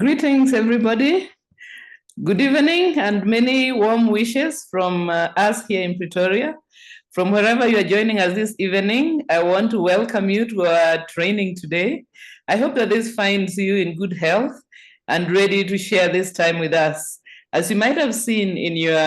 Greetings, everybody. Good evening and many warm wishes from us here in Pretoria. From wherever you are joining us this evening, I want to welcome you to our training today. I hope that this finds you in good health and ready to share this time with us. As you might have seen in your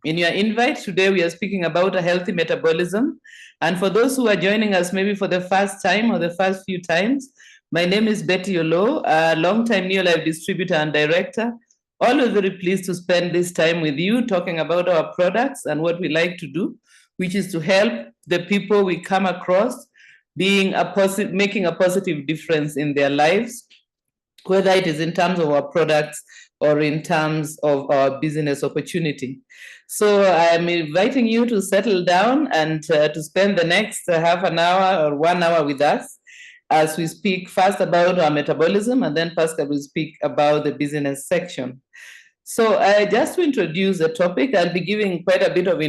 invite, today we are speaking about a healthy metabolism. And for those who are joining us maybe for the first time or the first few times, my name is Betty Oloo, a longtime Neolife distributor and director. Always very pleased to spend this time with you talking about our products and what we like to do, which is to help the people we come across making a positive difference in their lives, whether it is in terms of our products or in terms of our business opportunity. So I'm inviting you to settle down and to spend the next half an hour or 1 hour with us as we speak first about our metabolism, and then Pascal will speak about the business section. So just to introduce the topic, I'll be giving quite a bit of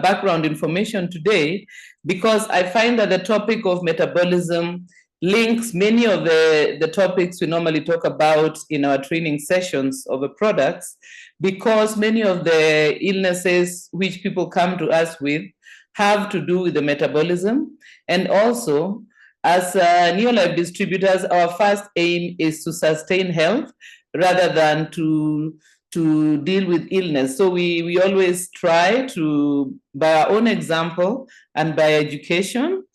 background information today because I find that the topic of metabolism links many of the topics we normally talk about in our training sessions of the products, because many of the illnesses which people come to us with have to do with the metabolism. And also, as Neolife distributors, our first aim is to sustain health rather than to deal with illness. So we always try to, by our own example and by education,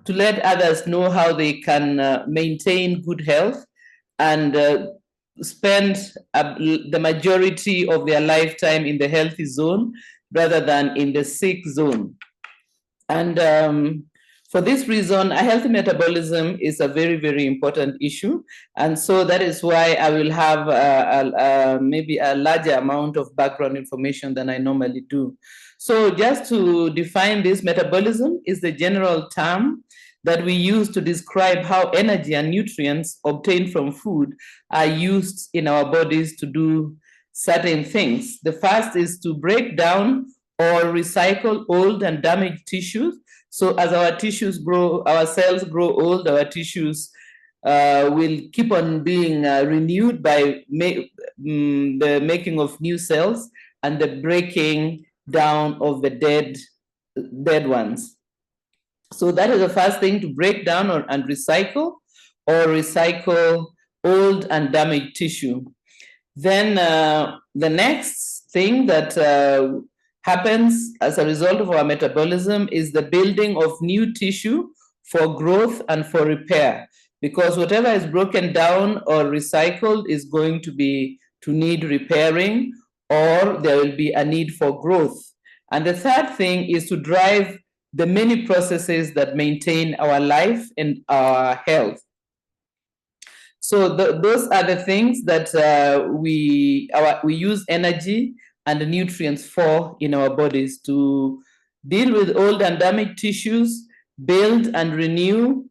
to let others know how they can maintain good health and spend the majority of their lifetime in the healthy zone rather than in the sick zone. And for this reason, a healthy metabolism is a very, very important issue. And so that is why I will have maybe a larger amount of background information than I normally do. So just to define this, metabolism is the general term that we use to describe how energy and nutrients obtained from food are used in our bodies to do certain things. The first is to break down or recycle old and damaged tissues. So as our tissues grow, our cells grow old, our tissues will keep on being renewed by the making of new cells and the breaking down of the dead ones. So that is the first thing, to break down and recycle old and damaged tissue. Then the next thing that happens as a result of our metabolism is the building of new tissue for growth and for repair, because whatever is broken down or recycled is going to need repairing, or there will be a need for growth. And the third thing is to drive the many processes that maintain our life and our health. So those are the things that we use energy and the nutrients for in our bodies: to deal with old and damaged tissues, build and renew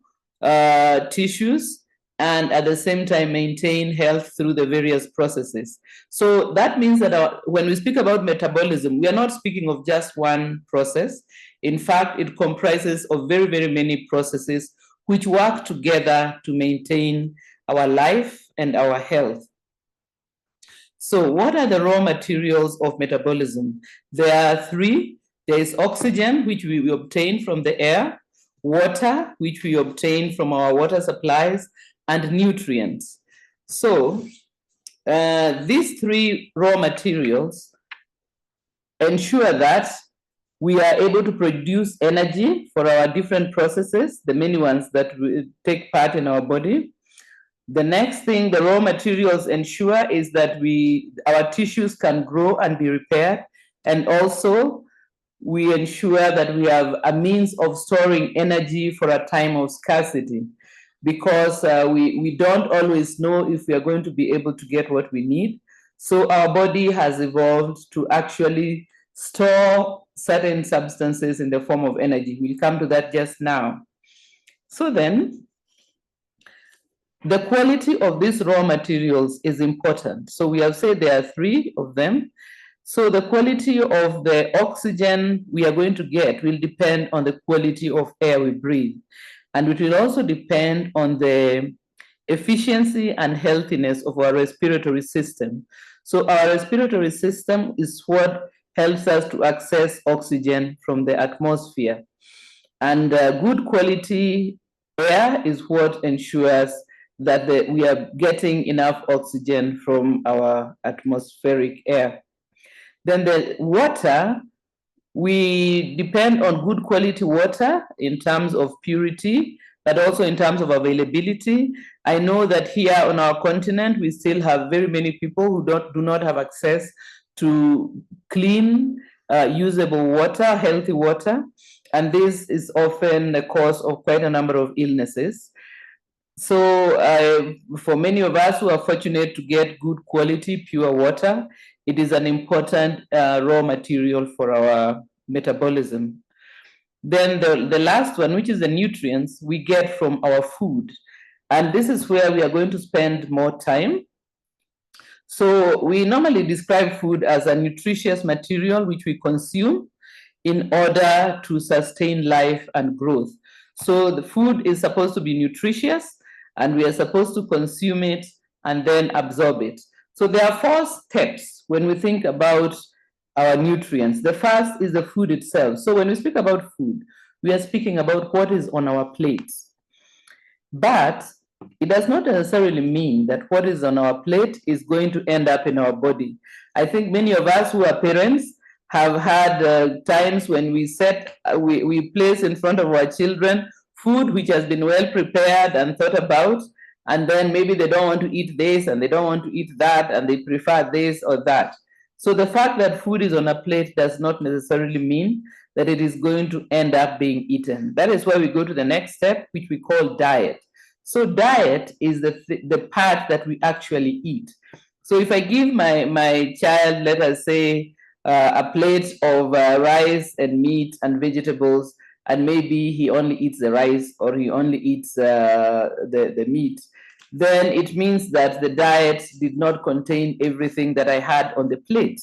tissues, and at the same time maintain health through the various processes. So that means that when we speak about metabolism, we are not speaking of just one process. In fact, it comprises of very, very many processes which work together to maintain our life and our health. So what are the raw materials of metabolism? There are three. There is oxygen, which we obtain from the air, water, which we obtain from our water supplies, and nutrients. So these three raw materials ensure that we are able to produce energy for our different processes, the many ones that take part in our body. The next thing the raw materials ensure is that our tissues can grow and be repaired, and also we ensure that we have a means of storing energy for a time of scarcity, because we don't always know if we are going to be able to get what we need. So our body has evolved to actually store certain substances in the form of energy. We'll come to that just now. So then, the quality of these raw materials is important. So we have said there are three of them. So the quality of the oxygen we are going to get will depend on the quality of air we breathe. And it will also depend on the efficiency and healthiness of our respiratory system. So our respiratory system is what helps us to access oxygen from the atmosphere. And good quality air is what ensures that we are getting enough oxygen from our atmospheric air. Then the water, we depend on good quality water in terms of purity, but also in terms of availability. I know that here on our continent, we still have very many people who do not have access to clean, usable water, healthy water. And this is often the cause of quite a number of illnesses. So for many of us who are fortunate to get good quality, pure water, it is an important raw material for our metabolism. Then the last one, which is the nutrients we get from our food. And this is where we are going to spend more time. So we normally describe food as a nutritious material which we consume in order to sustain life and growth. So the food is supposed to be nutritious, and we are supposed to consume it and then absorb it. So there are 4 steps when we think about our nutrients. The first is the food itself. So when we speak about food, we are speaking about what is on our plates. But it does not necessarily mean that what is on our plate is going to end up in our body. I think many of us who are parents have had times when we place in front of our children food which has been well prepared and thought about, and then maybe they don't want to eat this and they don't want to eat that, and they prefer this or that. So the fact that food is on a plate does not necessarily mean that it is going to end up being eaten. That is why we go to the next step, which we call diet. So diet is the part that we actually eat. So if I give my child, let us say, a plate of rice and meat and vegetables, and maybe he only eats the rice or he only eats the meat, then it means that the diet did not contain everything that I had on the plate.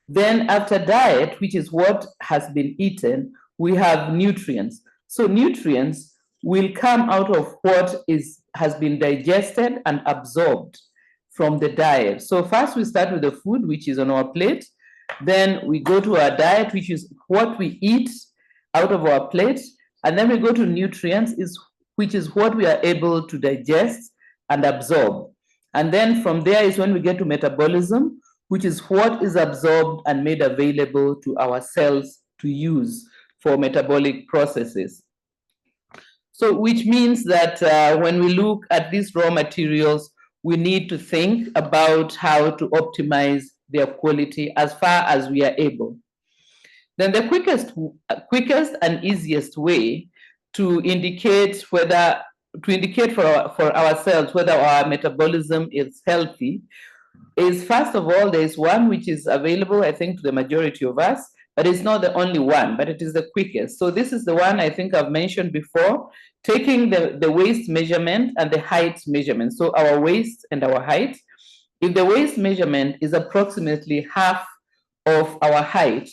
Then after diet, which is what has been eaten, we have nutrients. So nutrients will come out of what has been digested and absorbed from the diet. So first we start with the food, which is on our plate. Then we go to our diet, which is what we eat out of our plate. And then we go to nutrients, which is what we are able to digest and absorb. And then from there is when we get to metabolism, which is what is absorbed and made available to our cells to use for metabolic processes. So which means that when we look at these raw materials, we need to think about how to optimize their quality as far as we are able. Then the quickest and easiest way to indicate for ourselves whether our metabolism is healthy is, first of all, there is one which is available, I think, to the majority of us, but it's not the only one, but it is the quickest. So this is the one I think I've mentioned before, taking the waist measurement and the height measurement. So our waist and our height. If the waist measurement is approximately half of our height,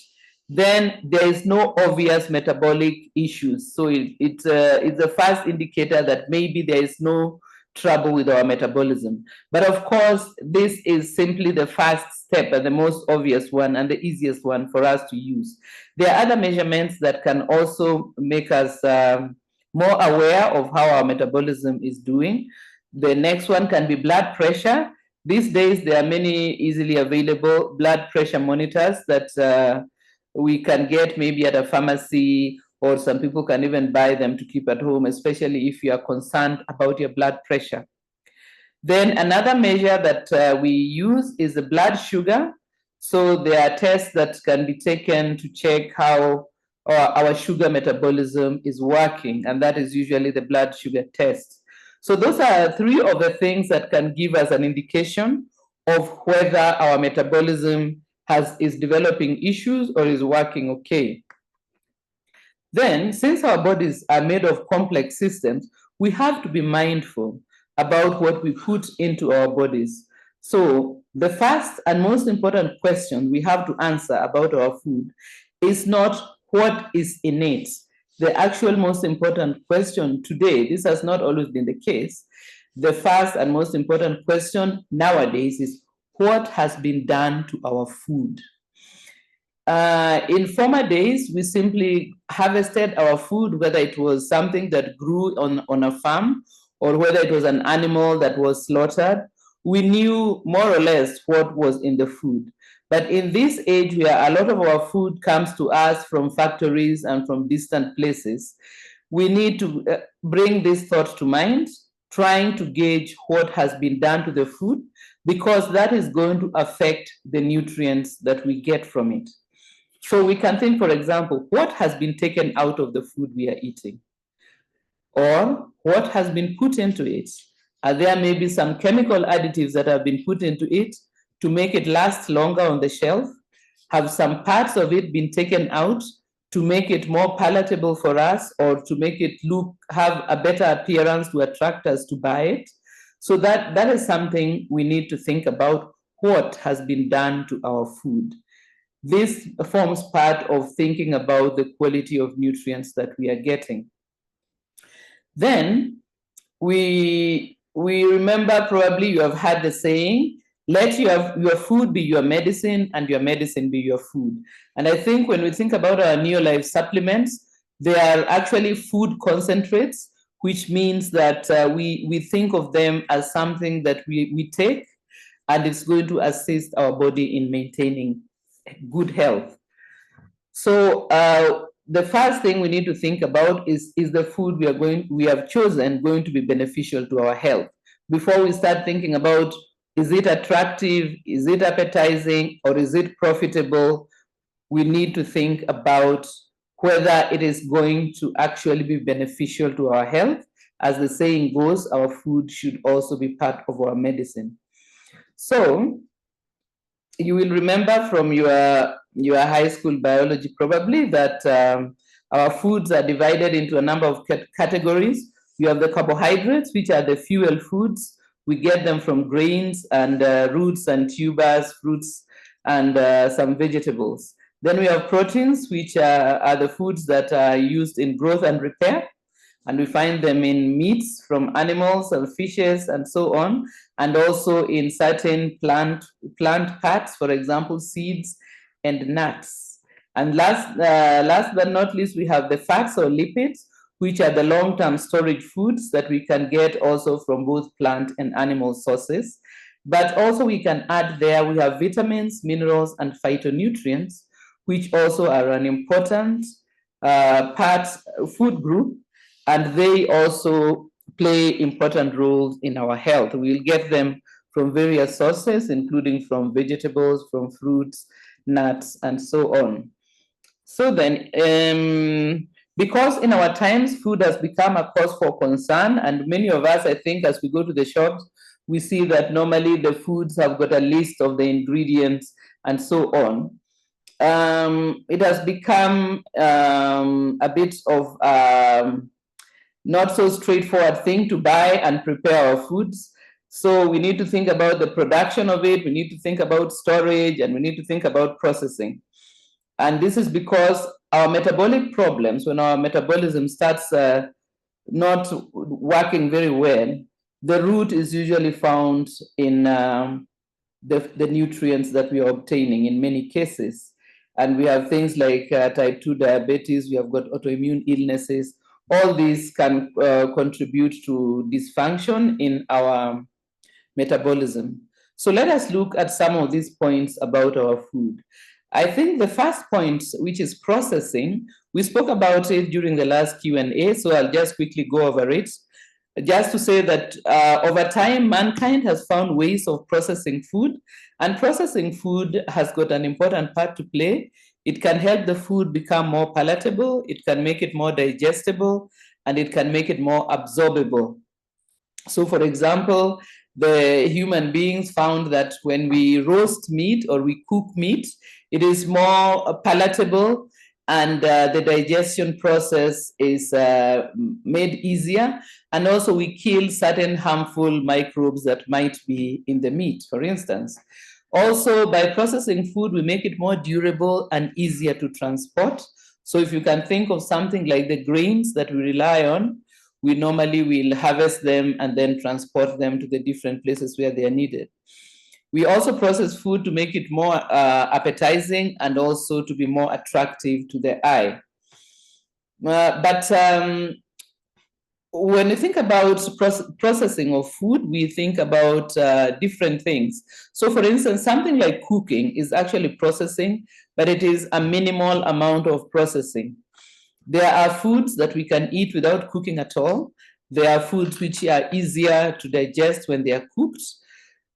then there is no obvious metabolic issues. So it's the first indicator that maybe there is no trouble with our metabolism. But of course, this is simply the first step and the most obvious one and the easiest one for us to use. There are other measurements that can also make us more aware of how our metabolism is doing. The next one can be blood pressure. These days, there are many easily available blood pressure monitors that we can get maybe at a pharmacy, or some people can even buy them to keep at home, especially if you are concerned about your blood pressure. Then another measure that we use is the blood sugar. So there are tests that can be taken to check how our sugar metabolism is working, and that is usually the blood sugar test. So those are 3 of the things that can give us an indication of whether our metabolism is developing issues or is working okay. Then, since our bodies are made of complex systems, we have to be mindful about what we put into our bodies. So the first and most important question we have to answer about our food is not what is in it. The actual most important question today, this has not always been the case, the first and most important question nowadays is, what has been done to our food? In former days, we simply harvested our food, whether it was something that grew on a farm or whether it was an animal that was slaughtered. We knew more or less what was in the food. But in this age, where a lot of our food comes to us from factories and from distant places, we need to bring this thought to mind, trying to gauge what has been done to the food, because that is going to affect the nutrients that we get from it. So we can think, for example, what has been taken out of the food we are eating? Or what has been put into it? Are there maybe some chemical additives that have been put into it to make it last longer on the shelf? Have some parts of it been taken out to make it more palatable for us, or to make it have a better appearance to attract us to buy it? So that is something we need to think about, what has been done to our food. This forms part of thinking about the quality of nutrients that we are getting. Then we remember, probably you have heard the saying, let your food be your medicine and your medicine be your food. And I think when we think about our Neolife supplements, they are actually food concentrates, which means that we think of them as something that we take, and it's going to assist our body in maintaining good health. So the first thing we need to think about is the food we have chosen going to be beneficial to our health? Before we start thinking about, is it attractive, is it appetizing, or is it profitable, we need to think about whether it is going to actually be beneficial to our health. As the saying goes, our food should also be part of our medicine. So you will remember from your high school biology probably that our foods are divided into a number of categories. You have the carbohydrates, which are the fuel foods. We get them from grains and roots and tubers, fruits, and some vegetables. Then we have proteins, which are the foods that are used in growth and repair. And we find them in meats from animals and fishes and so on, and also in certain plant parts, for example, seeds and nuts. And last but not least, we have the fats or lipids, which are the long-term storage foods that we can get also from both plant and animal sources. But also we can add there, we have vitamins, minerals, and phytonutrients, which also are an important food group, and they also play important roles in our health. We'll get them from various sources, including from vegetables, from fruits, nuts, and so on. So then, because in our times, food has become a cause for concern, and many of us, I think, as we go to the shops, we see that normally the foods have got a list of the ingredients and so on. It has become a bit of not so straightforward thing to buy and prepare our foods. So we need to think about the production of it, we need to think about storage, and we need to think about processing. And this is because our metabolic problems, when our metabolism starts not working very well, the root is usually found in the nutrients that we are obtaining in many cases. And we have things like type 2 diabetes, we have got autoimmune illnesses. All these can contribute to dysfunction in our metabolism. So let us look at some of these points about our food. I think the first point, which is processing, we spoke about it during the last Q&A, so I'll just quickly go over it. Just to say that over time, mankind has found ways of processing food, and processing food has got an important part to play. It can help the food become more palatable, it can make it more digestible, and it can make it more absorbable. So for example, the human beings found that when we roast meat or we cook meat, it is more palatable, and the digestion process is made easier. And also we kill certain harmful microbes that might be in the meat, for instance. Also, by processing food, we make it more durable and easier to transport. So if you can think of something like the grains that we rely on, we normally will harvest them and then transport them to the different places where they are needed. We also process food to make it more appetizing and also to be more attractive to the eye. But when you think about processing of food, we think about different things. So for instance, something like cooking is actually processing, but it is a minimal amount of processing. There are foods that we can eat without cooking at all. There are foods which are easier to digest when they are cooked.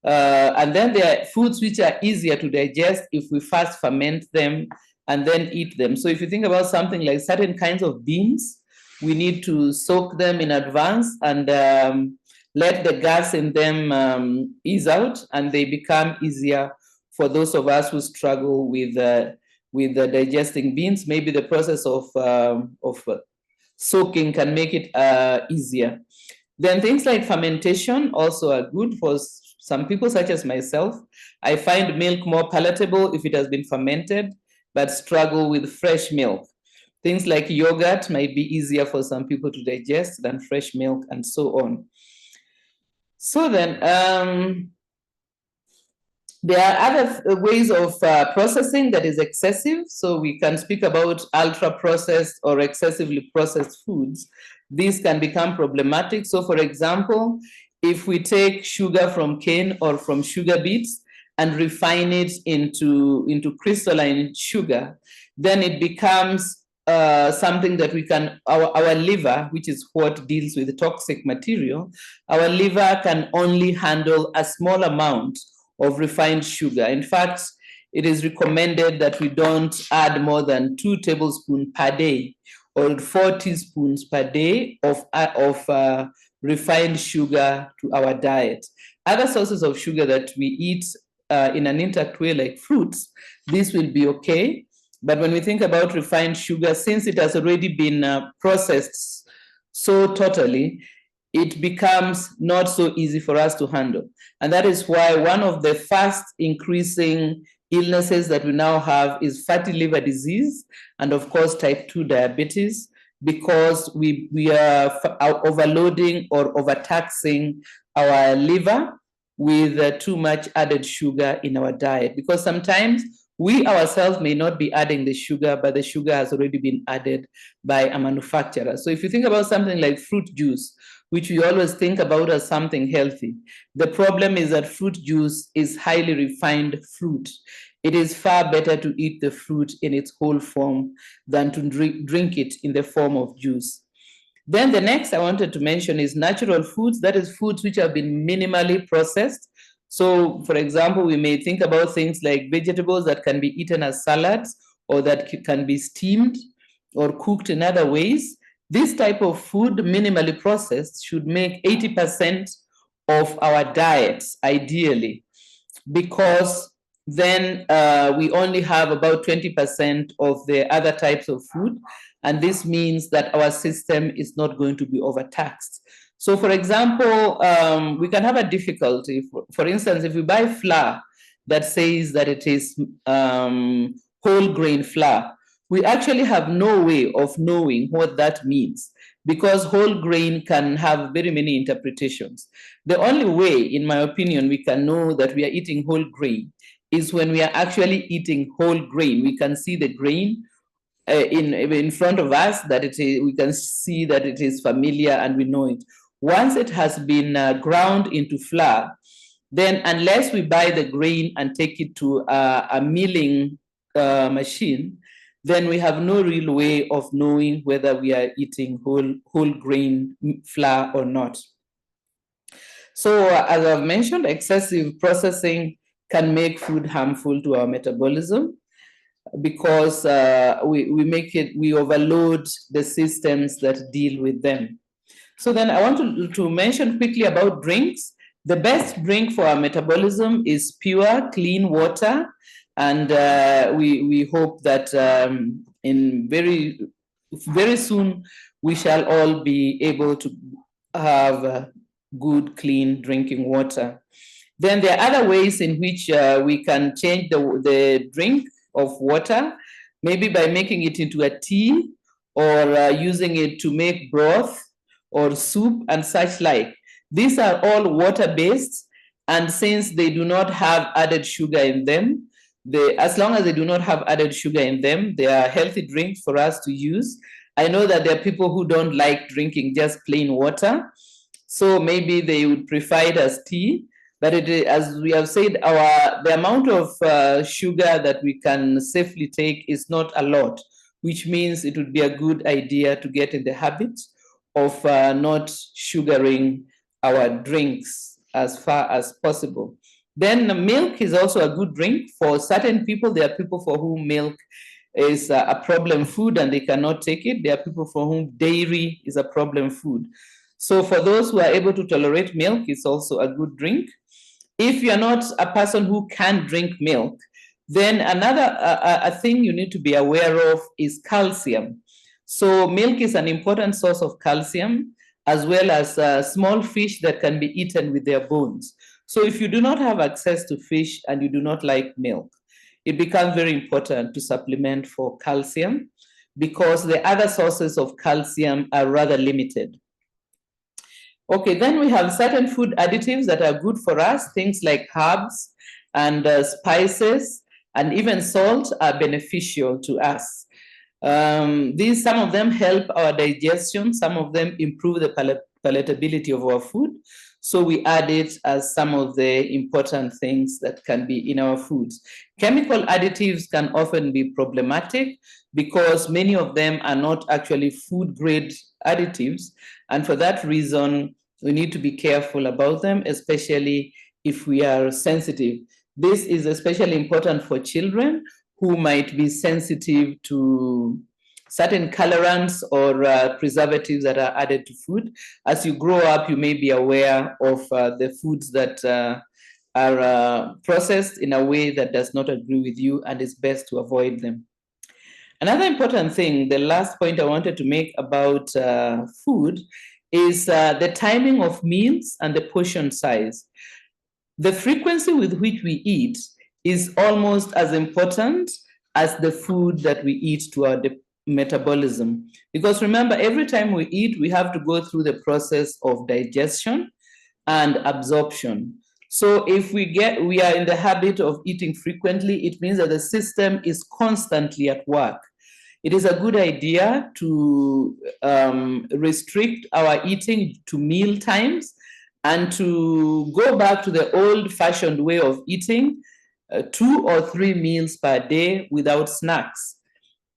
And then there are foods which are easier to digest if we first ferment them and then eat them. So if you think about something like certain kinds of beans, we need to soak them in advance and let the gas in them ease out, and they become easier for those of us who struggle with digesting beans. Maybe the process of soaking can make it easier. Then things like fermentation also are good for some people, such as myself. I find milk more palatable if it has been fermented, but struggle with fresh milk. Things like yogurt might be easier for some people to digest than fresh milk, and so on. So then, there are other ways of processing that is excessive. So we can speak about ultra-processed or excessively processed foods. These can become problematic. So for example, if we take sugar from cane or from sugar beets and refine it into crystalline sugar, then it becomes something that we can, our liver, which is what deals with toxic material, our liver can only handle a small amount of refined sugar. In fact, it is recommended that we don't add more than 2 tablespoons per day or 4 teaspoons per day of refined sugar to our diet. Other sources of sugar that we eat in an intact way, like fruits, this will be okay. But when we think about refined sugar, since it has already been processed so totally, it becomes not so easy for us to handle. And that is why one of the fast increasing illnesses that we now have is fatty liver disease and, of course, type 2 diabetes, because we are overloading or overtaxing our liver with too much added sugar in our diet. Because sometimes we ourselves may not be adding the sugar, but the sugar has already been added by a manufacturer. So if you think about something like fruit juice, which we always think about as something healthy, the problem is that fruit juice is highly refined fruit. It is far better to eat the fruit in its whole form than to drink it in the form of juice. Then the next I wanted to mention is natural foods. That is foods which have been minimally processed. So, for example, we may think about things like vegetables that can be eaten as salads or that can be steamed or cooked in other ways. This type of food, minimally processed, should make 80% of our diets, ideally, because then we only have about 20% of the other types of food. And this means that our system is not going to be overtaxed. So, for example, we can have a difficulty. For instance, if we buy flour that says that it is whole grain flour, we actually have no way of knowing what that means, because whole grain can have very many interpretations. The only way, in my opinion, we can know that we are eating whole grain is when we are actually eating whole grain. We can see the grain in front of us, that it is, we can see that it is familiar and we know it. Once it has been ground into flour, then unless we buy the grain and take it to a milling machine, then we have no real way of knowing whether we are eating whole grain flour or not. So as I've mentioned, excessive processing can make food harmful to our metabolism, because we overload the systems that deal with them. So then I want to mention quickly about drinks. The best drink for our metabolism is pure, clean water. And we hope that in very soon we shall all be able to have good, clean drinking water. Then there are other ways in which we can change the drink of water, maybe by making it into a tea or using it to make broth, or soup and such like. These are all water-based, and since they do not have added sugar in them, as long as they do not have added sugar in them, they are healthy drinks for us to use. I know that there are people who don't like drinking just plain water, so maybe they would prefer it as tea. But as we have said, the amount of sugar that we can safely take is not a lot, which means it would be a good idea to get in the habit of not sugaring our drinks as far as possible. Then milk is also a good drink for certain people. There are people for whom milk is a problem food and they cannot take it. There are people for whom dairy is a problem food. So for those who are able to tolerate milk, it's also a good drink. If you're not a person who can drink milk, then another a thing you need to be aware of is calcium. So milk is an important source of calcium, as well as small fish that can be eaten with their bones. So if you do not have access to fish and you do not like milk, it becomes very important to supplement for calcium, because the other sources of calcium are rather limited. Okay, then we have certain food additives that are good for us. Things like herbs and spices and even salt are beneficial to us. Some of them help our digestion. Some of them improve the palatability of our food. So we add it as some of the important things that can be in our foods. Chemical additives can often be problematic because many of them are not actually food grade additives. And for that reason, we need to be careful about them, especially if we are sensitive. This is especially important for children who might be sensitive to certain colorants or preservatives that are added to food. As you grow up, you may be aware of the foods that are processed in a way that does not agree with you, and it's best to avoid them. Another important thing, the last point I wanted to make about food, is the timing of meals and the portion size. The frequency with which we eat is almost as important as the food that we eat to our metabolism. Because remember, every time we eat, we have to go through the process of digestion and absorption. So if we are in the habit of eating frequently, it means that the system is constantly at work. It is a good idea to restrict our eating to meal times and to go back to the old-fashioned way of eating 2 or 3 meals per day without snacks.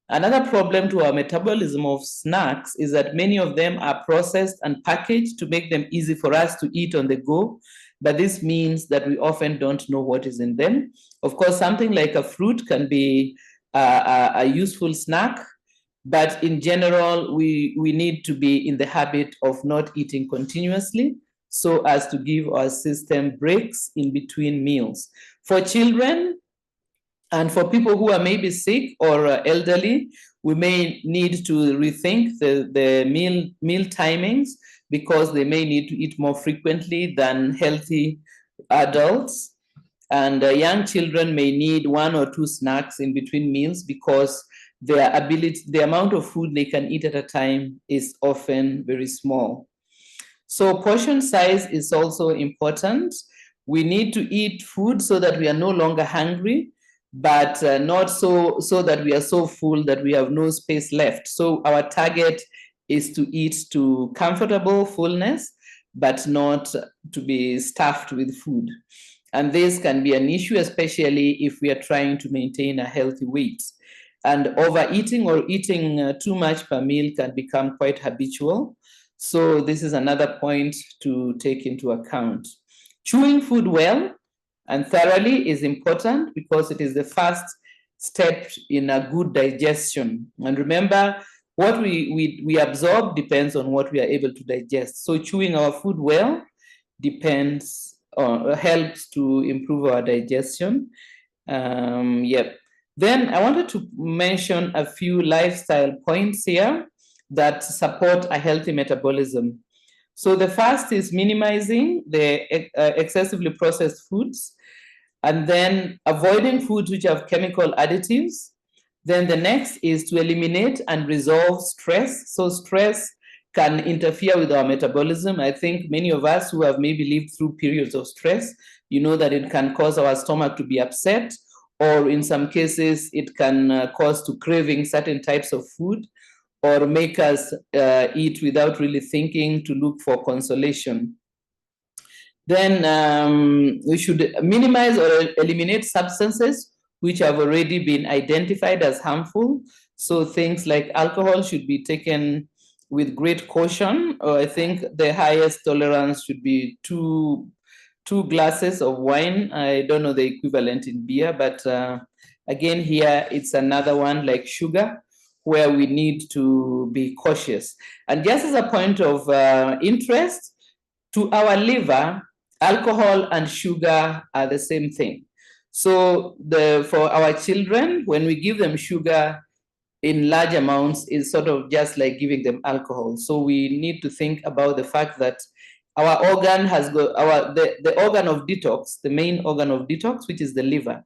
Another problem to our metabolism of snacks is that many of them are processed and packaged to make them easy for us to eat on the go, but this means that we often don't know what is in them. Of course, something like a fruit can be a useful snack, but in general, we need to be in the habit of not eating continuously so as to give our system breaks in between meals. For children and for people who are maybe sick or elderly, we may need to rethink the meal timings, because they may need to eat more frequently than healthy adults. And young children may need 1 or 2 snacks in between meals, because the amount of food they can eat at a time is often very small. So portion size is also important. We need to eat food so that we are no longer hungry, but not so that we are so full that we have no space left. So our target is to eat to comfortable fullness, but not to be stuffed with food. And this can be an issue, especially if we are trying to maintain a healthy weight. And overeating or eating too much per meal can become quite habitual. So this is another point to take into account. Chewing food well and thoroughly is important, because it is the first step in a good digestion. And remember, what we absorb depends on what we are able to digest. So chewing our food well helps to improve our digestion. Then I wanted to mention a few lifestyle points here that support a healthy metabolism. So the first is minimizing the excessively processed foods, and then avoiding foods which have chemical additives. Then the next is to eliminate and resolve stress. So stress can interfere with our metabolism. I think many of us who have maybe lived through periods of stress, you know that it can cause our stomach to be upset, or in some cases, it can cause to craving certain types of food, or make us eat without really thinking to look for consolation. Then we should minimize or eliminate substances which have already been identified as harmful. So things like alcohol should be taken with great caution. Or I think the highest tolerance should be two glasses of wine. I don't know the equivalent in beer, but again, here it's another one like sugar, where we need to be cautious. And just as a point of interest, to our liver, alcohol and sugar are the same thing. So for our children, when we give them sugar in large amounts, it's sort of just like giving them alcohol. So we need to think about the fact that our organ has got the organ of detox, the main organ of detox, which is the liver,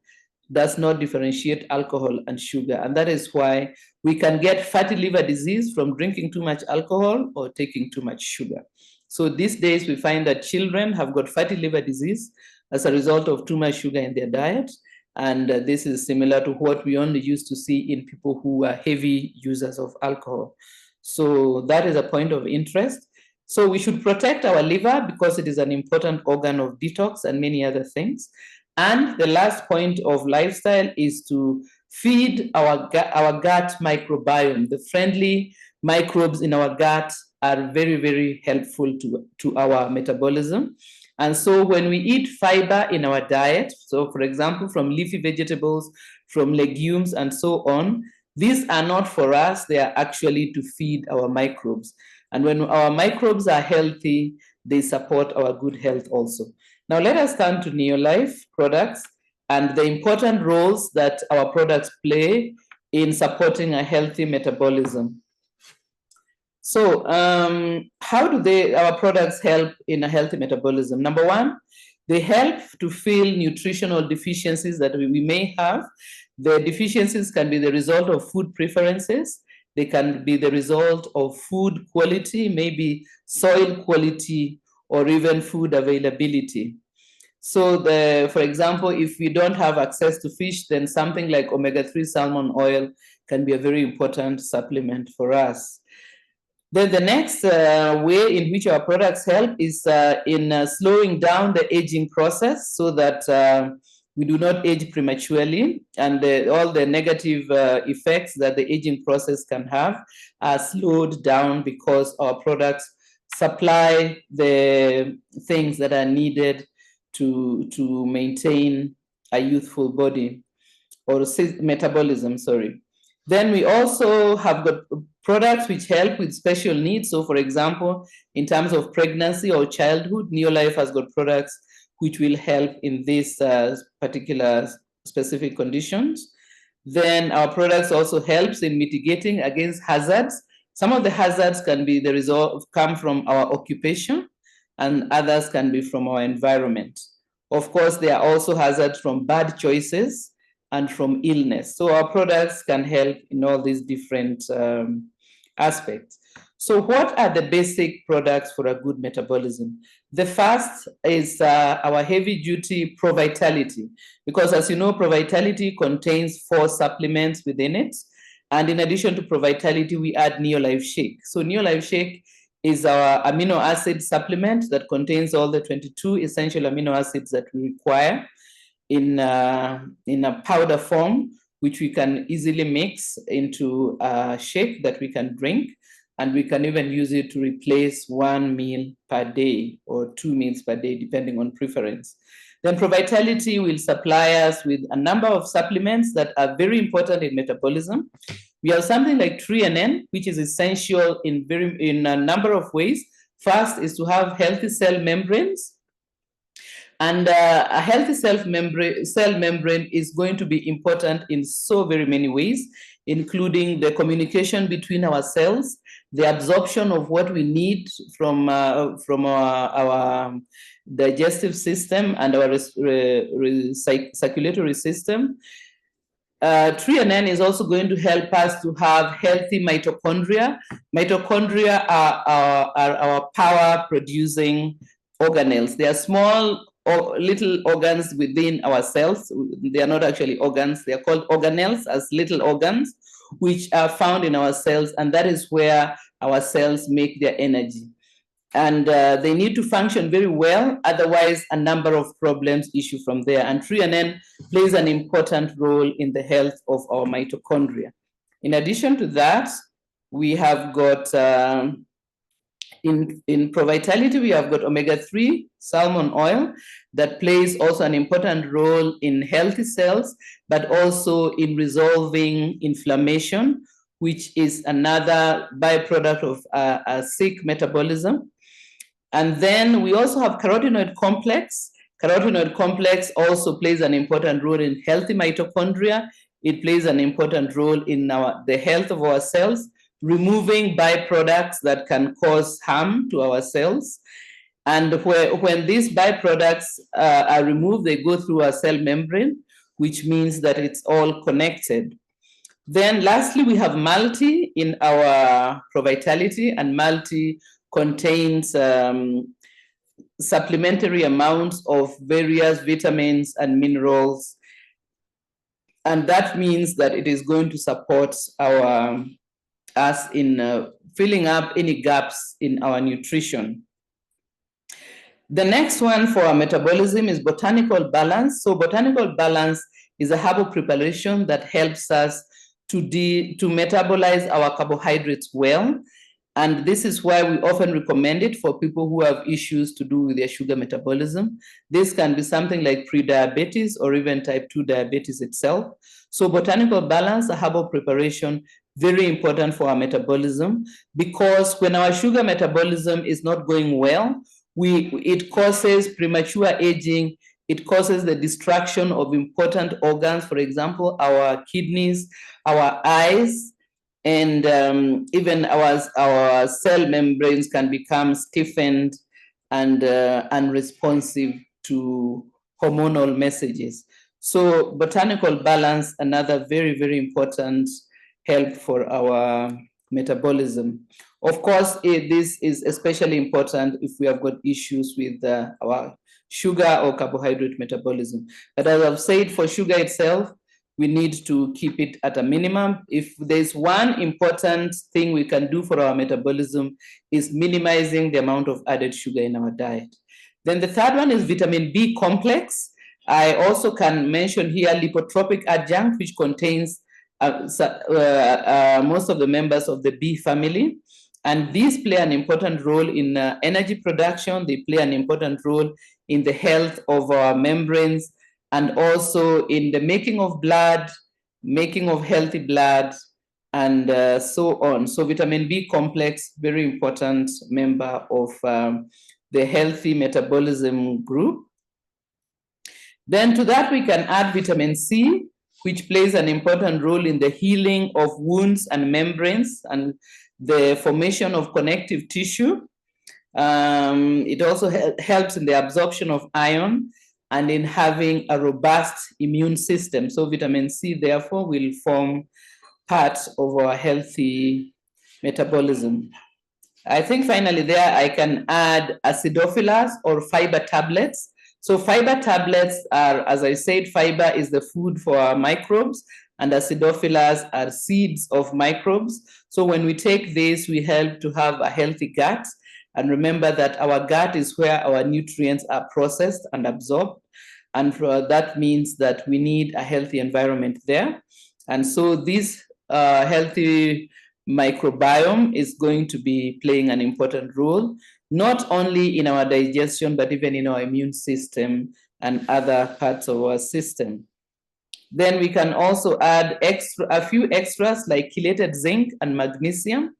does not differentiate alcohol and sugar. And that is why we can get fatty liver disease from drinking too much alcohol or taking too much sugar. So these days we find that children have got fatty liver disease as a result of too much sugar in their diet. And this is similar to what we only used to see in people who are heavy users of alcohol. So that is a point of interest. So we should protect our liver because it is an important organ of detox and many other things. And the last point of lifestyle is to feed our gut microbiome. The friendly microbes in our gut are very, very helpful to our metabolism. And so when we eat fiber in our diet, so for example, from leafy vegetables, from legumes, and so on, these are not for us, they are actually to feed our microbes. And when our microbes are healthy, they support our good health also. Now let us turn to Neolife products and the important roles that our products play in supporting a healthy metabolism. So how do our products help in a healthy metabolism? Number one, they help to fill nutritional deficiencies that we may have. The deficiencies can be the result of food preferences. They can be the result of food quality, maybe soil quality, or even food availability. So for example, if we don't have access to fish, then something like omega-3 salmon oil can be a very important supplement for us. Then the next way in which our products help is in slowing down the aging process so that we do not age prematurely, and all the negative effects that the aging process can have are slowed down because our products supply the things that are needed to maintain a youthful body or metabolism, sorry. Then we also have got products which help with special needs. So for example, in terms of pregnancy or childhood, Neolife has got products which will help in these particular specific conditions. Then our products also helps in mitigating against hazards. Some of the hazards can be the result come from our occupation, and others can be from our environment. Of course, there are also hazards from bad choices and from illness. So our products can help in all these different aspects. So what are the basic products for a good metabolism? The first is our heavy-duty Pro-Vitality, because as you know, Pro-Vitality contains 4 supplements within it. And in addition to Pro-Vitality, we add Neolife Shake. So Neolife Shake is our amino acid supplement that contains all the 22 essential amino acids that we require in a powder form, which we can easily mix into a shake that we can drink. And we can even use it to replace 1 meal per day or 2 meals per day, depending on preference. Then Pro-Vitality will supply us with a number of supplements that are very important in metabolism. We have something like threonine, which is essential in a number of ways. First is to have healthy cell membranes. And a healthy cell membrane is going to be important in so very many ways, including the communication between our cells, the absorption of what we need from our digestive system and our circulatory system, Treonine is also going to help us to have healthy mitochondria. Mitochondria are our power-producing organelles. They are small or little organs within our cells. They are not actually organs. They are called organelles, as little organs, which are found in our cells, and that is where our cells make their energy. And they need to function very well, otherwise a number of problems issue from there. And treonine plays an important role in the health of our mitochondria. In addition to that, we have got, in ProVitality, we have got omega-3 salmon oil that plays also an important role in healthy cells, but also in resolving inflammation, which is another byproduct of a sick metabolism. And then we also have carotenoid complex. Carotenoid complex also plays an important role in healthy mitochondria. It plays an important role in the health of our cells, removing byproducts that can cause harm to our cells. And when these byproducts are removed, they go through our cell membrane, which means that it's all connected. Then lastly, we have multi in our ProVitality, and multi contains supplementary amounts of various vitamins and minerals. And that means that it is going to support us in filling up any gaps in our nutrition. The next one for our metabolism is botanical balance. So botanical balance is a herbal preparation that helps us to metabolize our carbohydrates well. And this is why we often recommend it for people who have issues to do with their sugar metabolism. This can be something like pre-diabetes or even type 2 diabetes itself. So botanical balance, a herbal preparation, very important for our metabolism, because when our sugar metabolism is not going well, it causes premature aging. It causes the destruction of important organs, for example, our kidneys, our eyes, and even our cell membranes can become stiffened and unresponsive to hormonal messages. So botanical balance, another very, very important help for our metabolism. Of course, this is especially important if we have got issues with our sugar or carbohydrate metabolism. But as I've said, for sugar itself, we need to keep it at a minimum. If there's one important thing we can do for our metabolism is minimizing the amount of added sugar in our diet. Then the third one is vitamin B complex. I also can mention here lipotropic adjunct, which contains most of the members of the B family. And these play an important role in energy production. They play an important role in the health of our membranes, and also in the making of blood, making of healthy blood, and so on. So vitamin B complex, very important member of the healthy metabolism group. Then to that, we can add vitamin C, which plays an important role in the healing of wounds and membranes and the formation of connective tissue. It also helps in the absorption of iron and in having a robust immune system. So vitamin C, therefore, will form part of our healthy metabolism. I think finally there I can add acidophilus or fiber tablets. So fiber tablets are, as I said, fiber is the food for our microbes, and acidophilus are seeds of microbes. So when we take this, we help to have a healthy gut. And remember that our gut is where our nutrients are processed and absorbed. And that means that we need a healthy environment there. And so this healthy microbiome is going to be playing an important role, not only in our digestion, but even in our immune system and other parts of our system. Then we can also add a few extras like chelated zinc and magnesium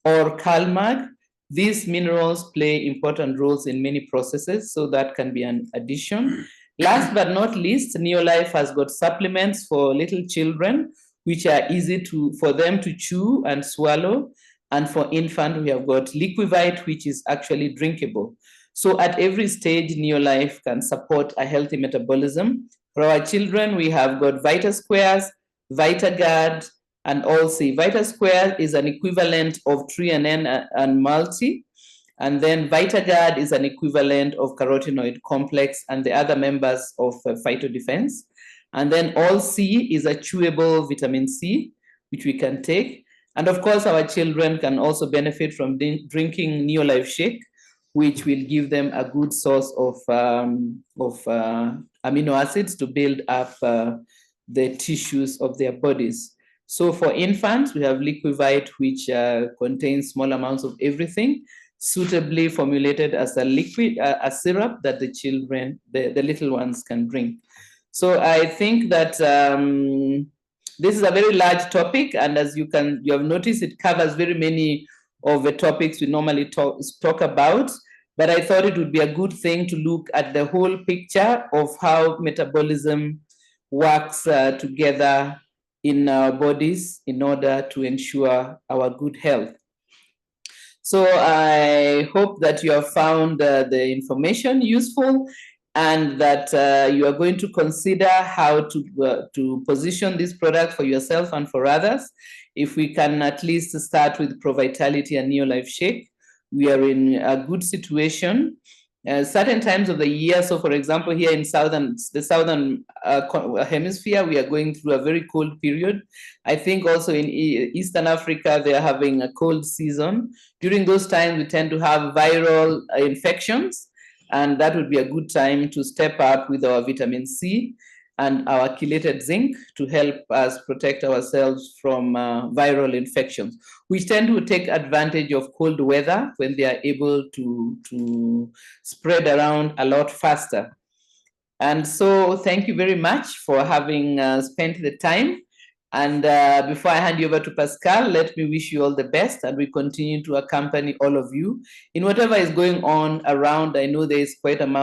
or CalMag. These minerals play important roles in many processes, so that can be an addition. Last but not least, Neolife has got supplements for little children, which are easy for them to chew and swallow. And for infant, we have got Liquivite, which is actually drinkable. So at every stage, Neolife can support a healthy metabolism. For our children, we have got Vita Squares, VitaGuard, and All-C. VitaSquare is an equivalent of Trianen and Multi. And then VitaGuard is an equivalent of carotenoid complex and the other members of phytodefense. And then All-C is a chewable vitamin C, which we can take. And of course, our children can also benefit from drinking Neolife Shake, which will give them a good source of amino acids to build up the tissues of their bodies. So for infants, we have Liquivite, which contains small amounts of everything, suitably formulated as a liquid, a syrup that the children, the little ones can drink. So I think that this is a very large topic, and as you have noticed, it covers very many of the topics we normally talk about. But I thought it would be a good thing to look at the whole picture of how metabolism works together in our bodies in order to ensure our good health. So I hope that you have found the information useful, and that you are going to consider how to position this product for yourself and for others. If we can at least start with ProVitality and Neolife Shake, we are in a good situation. Certain times of the year, so for example, here in the southern hemisphere, we are going through a very cold period. I think also in Eastern Africa, they are having a cold season. During those times, we tend to have viral infections, and that would be a good time to step up with our vitamin C and our chelated zinc to help us protect ourselves from viral infections. We tend to take advantage of cold weather when they are able to spread around a lot faster. And so thank you very much for having spent the time. And before I hand you over to Pascal, let me wish you all the best, and we continue to accompany all of you in whatever is going on around. I know there is quite an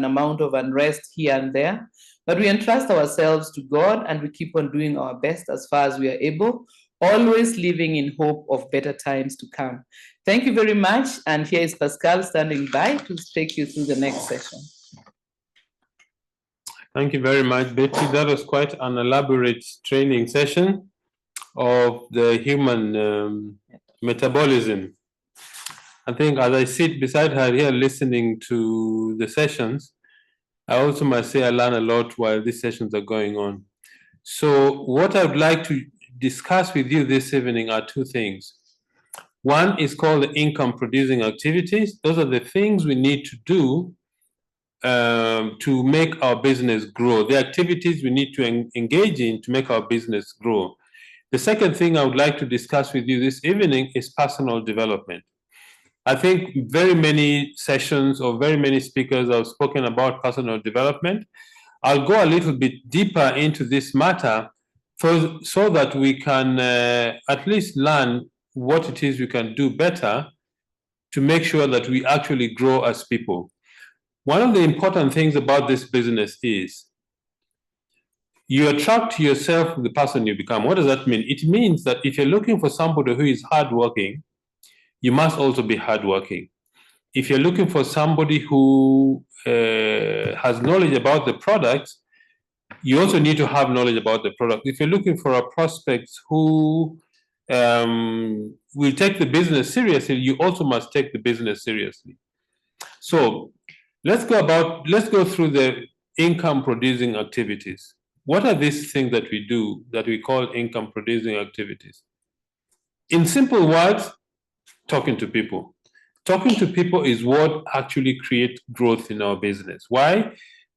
amount of unrest here and there, but we entrust ourselves to God, and we keep on doing our best as far as we are able, always living in hope of better times to come. Thank you very much. And here is Pascal standing by to take you through the next session. Thank you very much, Betty. That was quite an elaborate training session of the human metabolism. I think as I sit beside her here listening to the sessions, I also must say I learn a lot while these sessions are going on. So what I would like to discuss with you this evening are two things. One is called the income producing activities. Those are the things we need to do to make our business grow, the activities we need to engage in to make our business grow. The second thing I would like to discuss with you this evening is personal development. I think very many sessions or very many speakers have spoken about personal development. I'll go a little bit deeper into this matter so that we can at least learn what it is we can do better to make sure that we actually grow as people. One of the important things about this business is you attract to yourself the person you become. What does that mean? It means that if you're looking for somebody who is hardworking, you must also be hardworking. If you're looking for somebody who has knowledge about the product, you also need to have knowledge about the product. If you're looking for a prospect who will take the business seriously, you also must take the business seriously. So let's go through the income producing activities. What are these things that we do that we call income producing activities? In simple words, talking to people. Talking to people is what actually creates growth in our business. Why?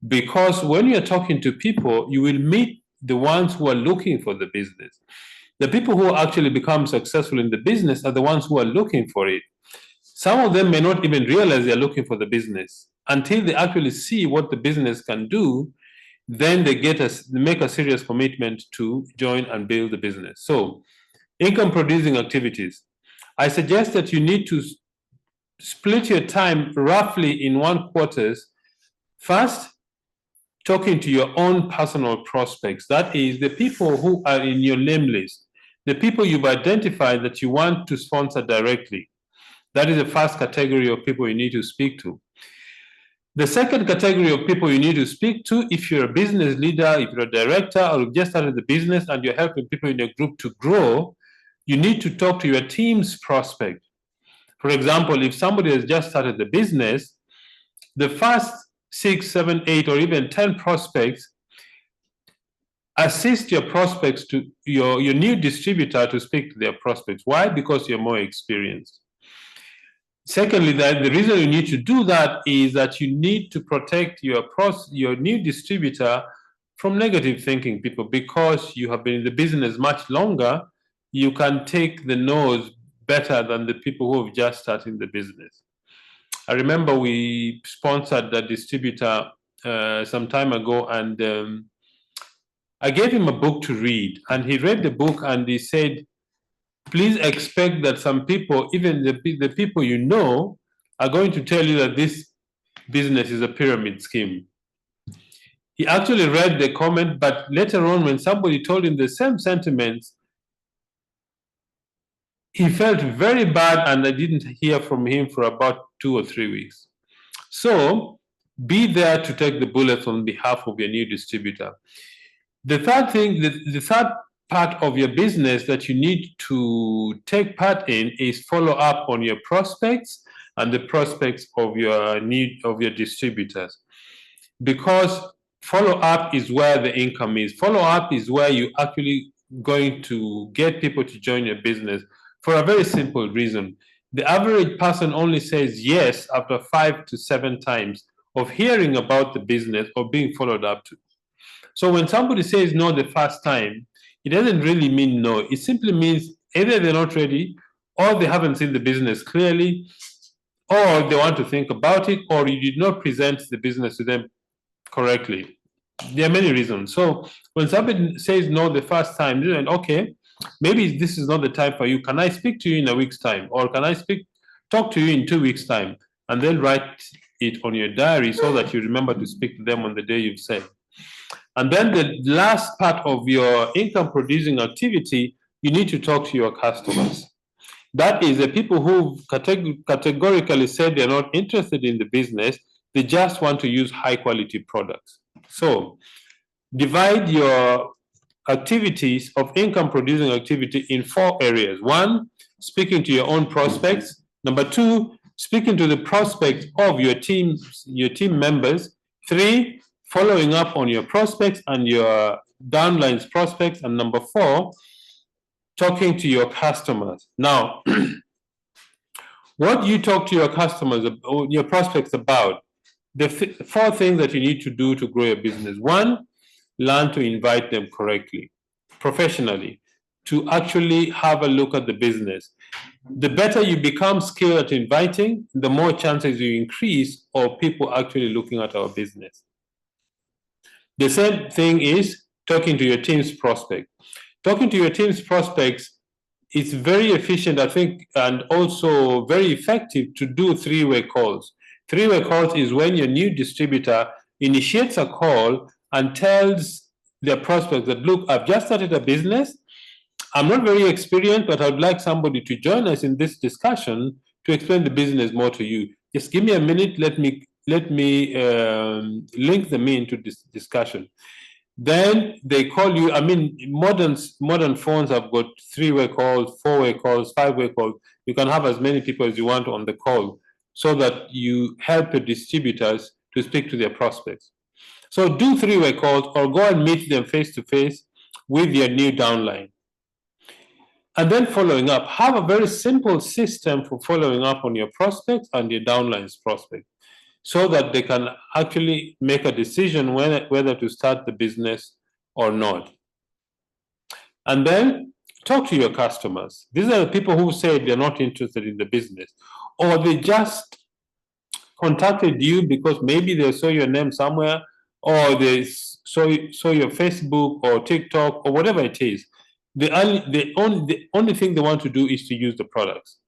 Because when you're talking to people, you will meet the ones who are looking for the business. The people who actually become successful in the business are the ones who are looking for it. Some of them may not even realize they're looking for the business until they actually see what the business can do. Then they make a serious commitment to join and build the business. So, income producing activities. I suggest that you need to split your time roughly in 1/4. First, talking to your own personal prospects. That is, the people who are in your name list, the people you've identified that you want to sponsor directly. That is the first category of people you need to speak to. The second category of people you need to speak to, if you're a business leader, if you're a director, or you've just started the business and you're helping people in your group to grow, you need to talk to your team's prospect. For example, if somebody has just started the business, the first 6, 7, 8, or even 10 prospects, assist your prospects to your new distributor to speak to their prospects. Why? Because you're more experienced. Secondly, the reason you need to do that is that you need to protect your new distributor from negative thinking people, because you have been in the business much longer. You can take the no's better than the people who have just started the business. I remember we sponsored the distributor some time ago, and I gave him a book to read, and he read the book and he said, please expect that some people, even the people you know, are going to tell you that this business is a pyramid scheme. He actually read the comment, but later on when somebody told him the same sentiments, he felt very bad, and I didn't hear from him for about 2 or 3 weeks. So be there to take the bullets on behalf of your new distributor. The third thing, the third part of your business that you need to take part in is follow up on your prospects and the prospects of your distributors, because follow up is where the income is. Follow up is where you actually going to get people to join your business, for a very simple reason. The average person only says yes after 5 to 7 times of hearing about the business or being followed up to. So when somebody says no the first time, it doesn't really mean no. It simply means either they're not ready, or they haven't seen the business clearly, or they want to think about it, or you did not present the business to them correctly. There are many reasons. So when somebody says no the first time, you're like, okay, maybe this is not the time for you. Can I speak to you in a week's time? Or can I talk to you in 2 weeks' time? And then write it on your diary so that you remember to speak to them on the day you've said. And then the last part of your income producing activity, you need to talk to your customers. That is the people who categorically said they're not interested in the business, they just want to use high quality products. So divide your activities of income producing activity in 4 areas. 1, speaking to your own prospects. Number 2, speaking to the prospects of your team members. 3, following up on your prospects and your downlines prospects. And number 4, talking to your customers. Now, what you talk to your customers, your prospects about, the 4 things that you need to do to grow your business. 1, learn to invite them correctly, professionally, to actually have a look at the business. The better you become skilled at inviting, the more chances you increase of people actually looking at our business. The same thing is talking to your team's prospect. Talking to your team's prospects is very efficient, I think, and also very effective to do 3-way calls. 3-way calls is when your new distributor initiates a call and tells their prospects that, look, I've just started a business. I'm not very experienced, but I'd like somebody to join us in this discussion to explain the business more to you. Just give me a minute. Let me link them into this discussion. Then they call you. I mean, modern phones have got 3-way calls, 4-way calls, 5-way calls. You can have as many people as you want on the call, so that you help your distributors to speak to their prospects. So do 3-way calls, or go and meet them face to face with your new downline. And then following up, have a very simple system for following up on your prospects and your downline's prospect, so that they can actually make a decision whether to start the business or not. And then talk to your customers. These are the people who say they're not interested in the business, or they just contacted you because maybe they saw your name somewhere, or they saw your Facebook or TikTok or whatever it is. The only thing they want to do is to use the products.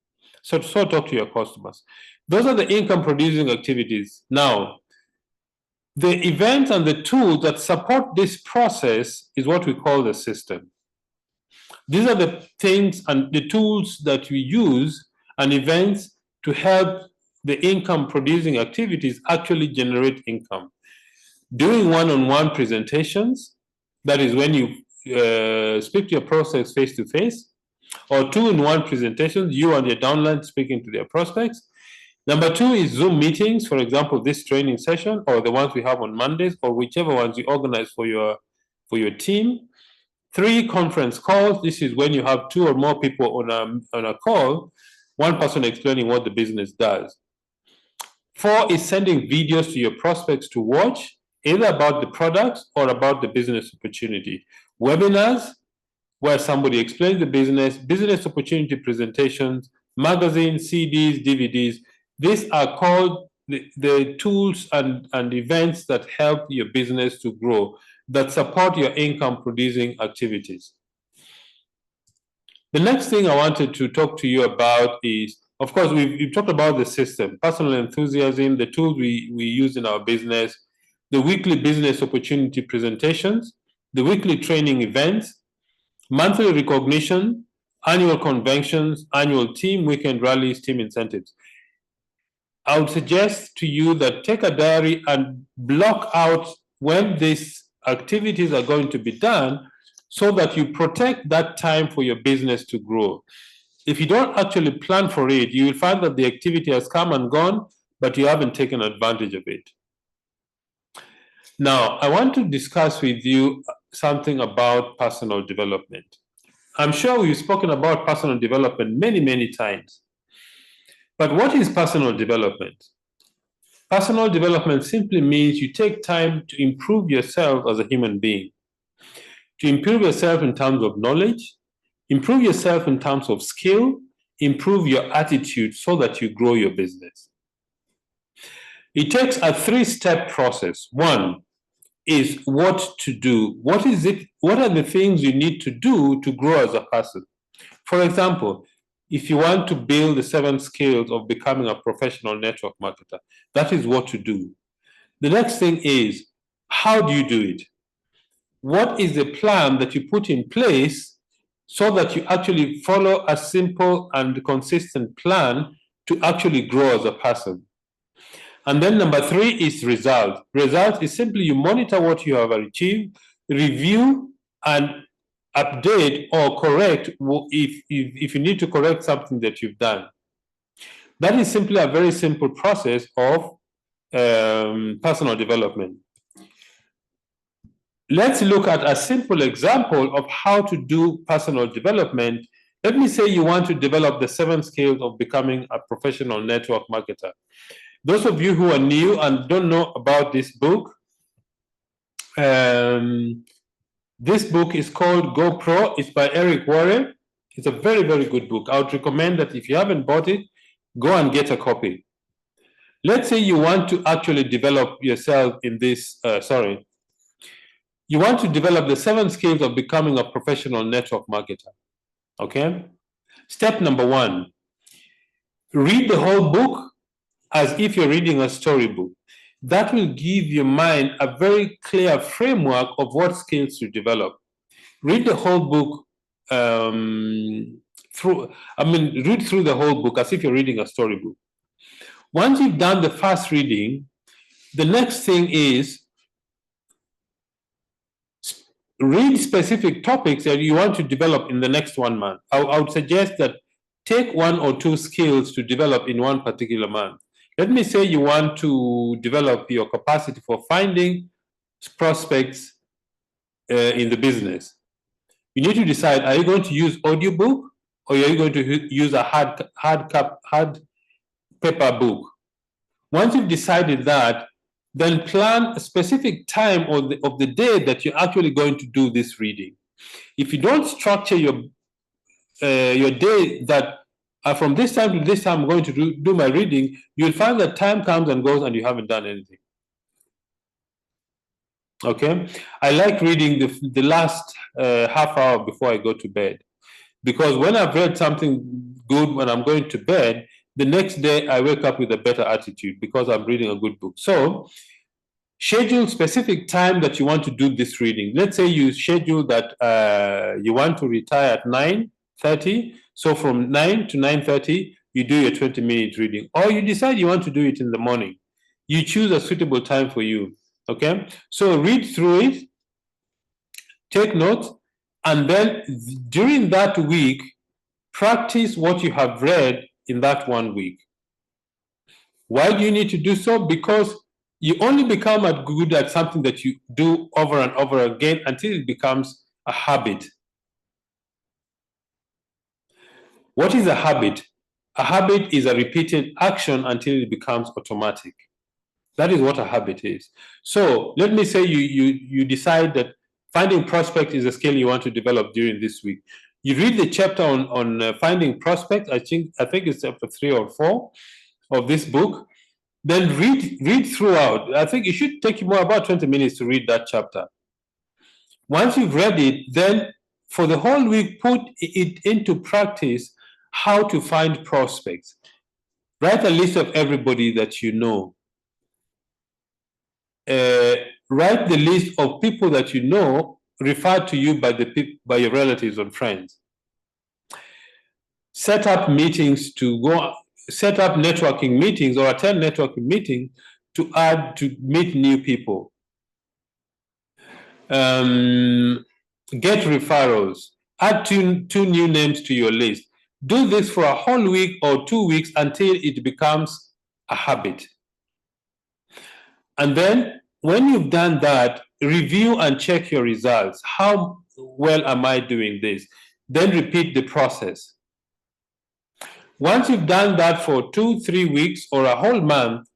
So talk to your customers. Those are the income producing activities. Now, the events and the tools that support this process is what we call the system. These are the things and the tools that we use and events to help the income producing activities actually generate income. Doing one-on-one presentations, that is when you speak to your prospects face to face, or two-in-one presentations, you and your downline speaking to their prospects. Number two is Zoom meetings, for example, this training session, or the ones we have on Mondays, or whichever ones you organize for your team. 3, conference calls. This is when you have 2 or more people on a call, one person explaining what the business does. 4 is sending videos to your prospects to watch, either about the products or about the business opportunity. Webinars, where somebody explains the business opportunity presentations, magazines, CDs, DVDs. These are called the tools and events that help your business to grow, that support your income producing activities. The next thing I wanted to talk to you about is, of course, we've talked about the system, personal enthusiasm, the tools we use in our business, the weekly business opportunity presentations, the weekly training events, monthly recognition, annual conventions, annual team, weekend rallies, team incentives. I would suggest to you that take a diary and block out when these activities are going to be done so that you protect that time for your business to grow. If you don't actually plan for it, you will find that the activity has come and gone, but you haven't taken advantage of it. Now, I want to discuss with you something about personal development. I'm sure we've spoken about personal development many, many times. But what is personal development? Personal development simply means you take time to improve yourself as a human being, to improve yourself in terms of knowledge, improve yourself in terms of skill, improve your attitude so that you grow your business. It takes a 3-step process. 1 is what to do. What is it? What are the things you need to do to grow as a person? For example, if you want to build the 7 skills of becoming a professional network marketer, that is what to do. The next thing is, how do you do it? What is the plan that you put in place so that you actually follow a simple and consistent plan to actually grow as a person? And then number 3 is result. Result is simply you monitor what you have achieved, review and update or correct if you need to correct something that you've done. That is simply a very simple process of personal development. Let's look at a simple example of how to do personal development. Let me say you want to develop the 7 skills of becoming a professional network marketer. Those of you who are new and don't know about this book, this book is called Go Pro. It's by Eric Warren. It's a very, very good book. I would recommend that if you haven't bought it, go and get a copy. Let's say you want to actually develop yourself in this, you want to develop the 7 skills of becoming a professional network marketer, okay? Step number 1, read the whole book as if you're reading a storybook. That will give your mind a very clear framework of what skills to develop. Read the whole book read through the whole book as if you're reading a storybook. Once you've done the first reading, the next thing is read specific topics that you want to develop in the next 1 month. I would suggest that take 1 or 2 skills to develop in 1 particular month. Let me say you want to develop your capacity for finding prospects in the business. You need to decide, are you going to use audiobook or are you going to use a hard paper book? Once you've decided that, then plan a specific time of the day that you're actually going to do this reading. If you don't structure your day that from this time to this time I'm going to do my reading, you'll find that time comes and goes and you haven't done anything. Okay? I like reading the last half hour before I go to bed, because when I've read something good when I'm going to bed, the next day I wake up with a better attitude because I'm reading a good book. So schedule specific time that you want to do this reading. Let's say you schedule that you want to retire at 9:30. So from 9 to 9:30, you do your 20-minute reading. Or you decide you want to do it in the morning. You choose a suitable time for you. Okay? So read through it, take notes, and then during that week, practice what you have read in that 1 week. Why do you need to do so? Because you only become good at something that you do over and over again until it becomes a habit. What is a habit? A habit is a repeated action until it becomes automatic. That is what a habit is. So let me say you decide that finding prospect is a skill you want to develop during this week. You read the chapter on finding prospect. I think it's chapter 3 or 4 of this book. Then read throughout. I think it should take you more about 20 minutes to read that chapter. Once you've read it, then for the whole week, put it into practice how to find prospects. Write a list of everybody that you know. Write the list of people that you know referred to you by your relatives and friends. Set up meetings set up networking meetings or attend networking meetings to meet new people. Get referrals. Add two new names to your list. Do this for a whole week or 2 weeks until it becomes a habit. And then when you've done that, review and check your results. How well am I doing this? Then repeat the process. Once you've done that for 2-3 weeks or a whole month,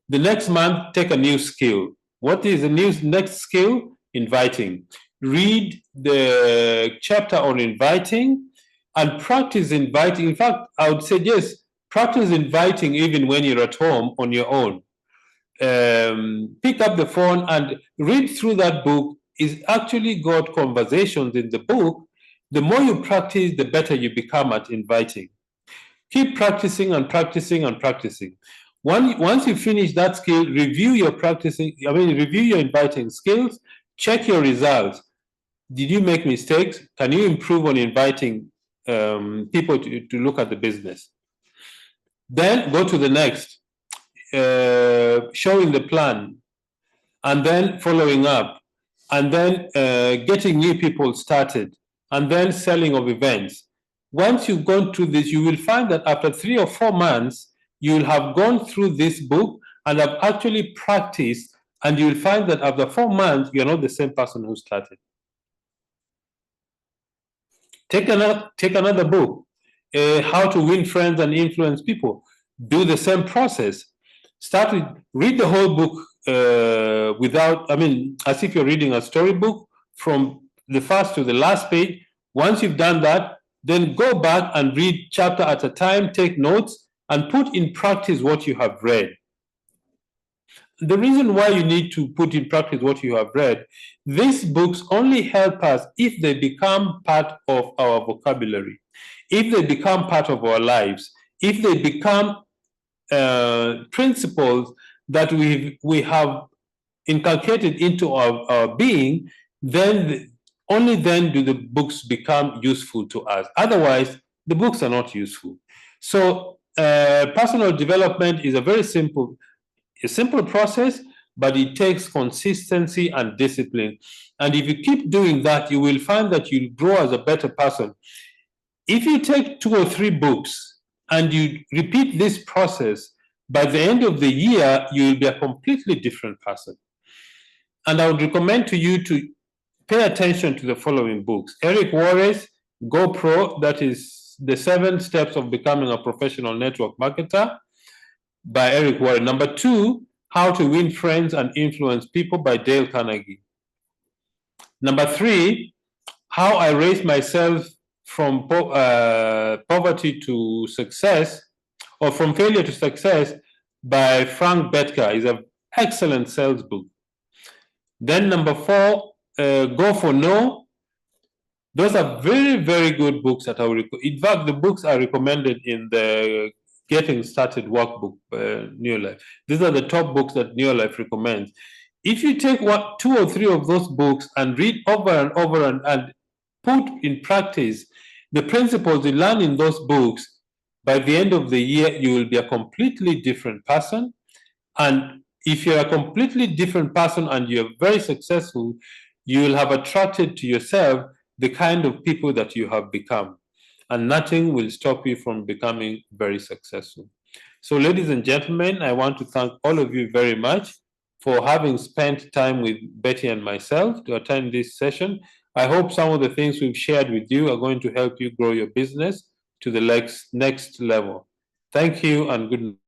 the next month, take a new skill. What is the next skill? Inviting. Read the chapter on inviting and practice inviting. In fact, I would suggest practice inviting even when you're at home on your own. Pick up the phone and read through that book. It's actually got conversations in the book. The more you practice, the better you become at inviting. Keep practicing and practicing and practicing. Once you finish that skill, review your inviting skills, check your results. Did you make mistakes? Can you improve on inviting people to look at the business? Then go to the next, showing the plan, and then following up, and then getting new people started, and then selling of events. Once you've gone through this, you will find that after 3 or 4 months, you will have gone through this book and have actually practiced, and you will find that after 4 months, you're not the same person who started. Take another book, How to Win Friends and Influence People. Do the same process. Read the whole book as if you're reading a storybook from the first to the last page. Once you've done that, then go back and read chapter at a time, take notes, and put in practice what you have read. The reason why you need to put in practice what you have read, these books only help us if they become part of our vocabulary, if they become part of our lives, if they become principles that we have inculcated into our being, then only then do the books become useful to us. Otherwise, the books are not useful. So personal development is a very simple process, but it takes consistency and discipline. And if you keep doing that, you will find that you'll grow as a better person. If you take 2 or 3 books and you repeat this process, by the end of the year, you will be a completely different person. And I would recommend to you to pay attention to the following books. Eric Worre's Go Pro, that is the 7 steps of becoming a professional network marketer by Eric Worre. Number 2, How to Win Friends and Influence People by Dale Carnegie. Number 3, How I Raised Myself from Poverty to Success, or From Failure to Success by Frank Bettker. Is an excellent sales book. Then number 4, Go for No. Those are very, very good books that I will recommend. In fact, the books are recommended in the Getting Started workbook, Neolife. These are the top books that Neolife recommends. If you take 2 or 3 of those books and read over and over and put in practice the principles you learn in those books, By the end of the year, you will be a completely different person. And if you're a completely different person and you're very successful, you will have attracted to yourself the kind of people that you have become. And nothing will stop you from becoming very successful. So, ladies and gentlemen, I want to thank all of you very much for having spent time with Betty and myself to attend this session. I hope some of the things we've shared with you are going to help you grow your business to the next level. Thank you and good night.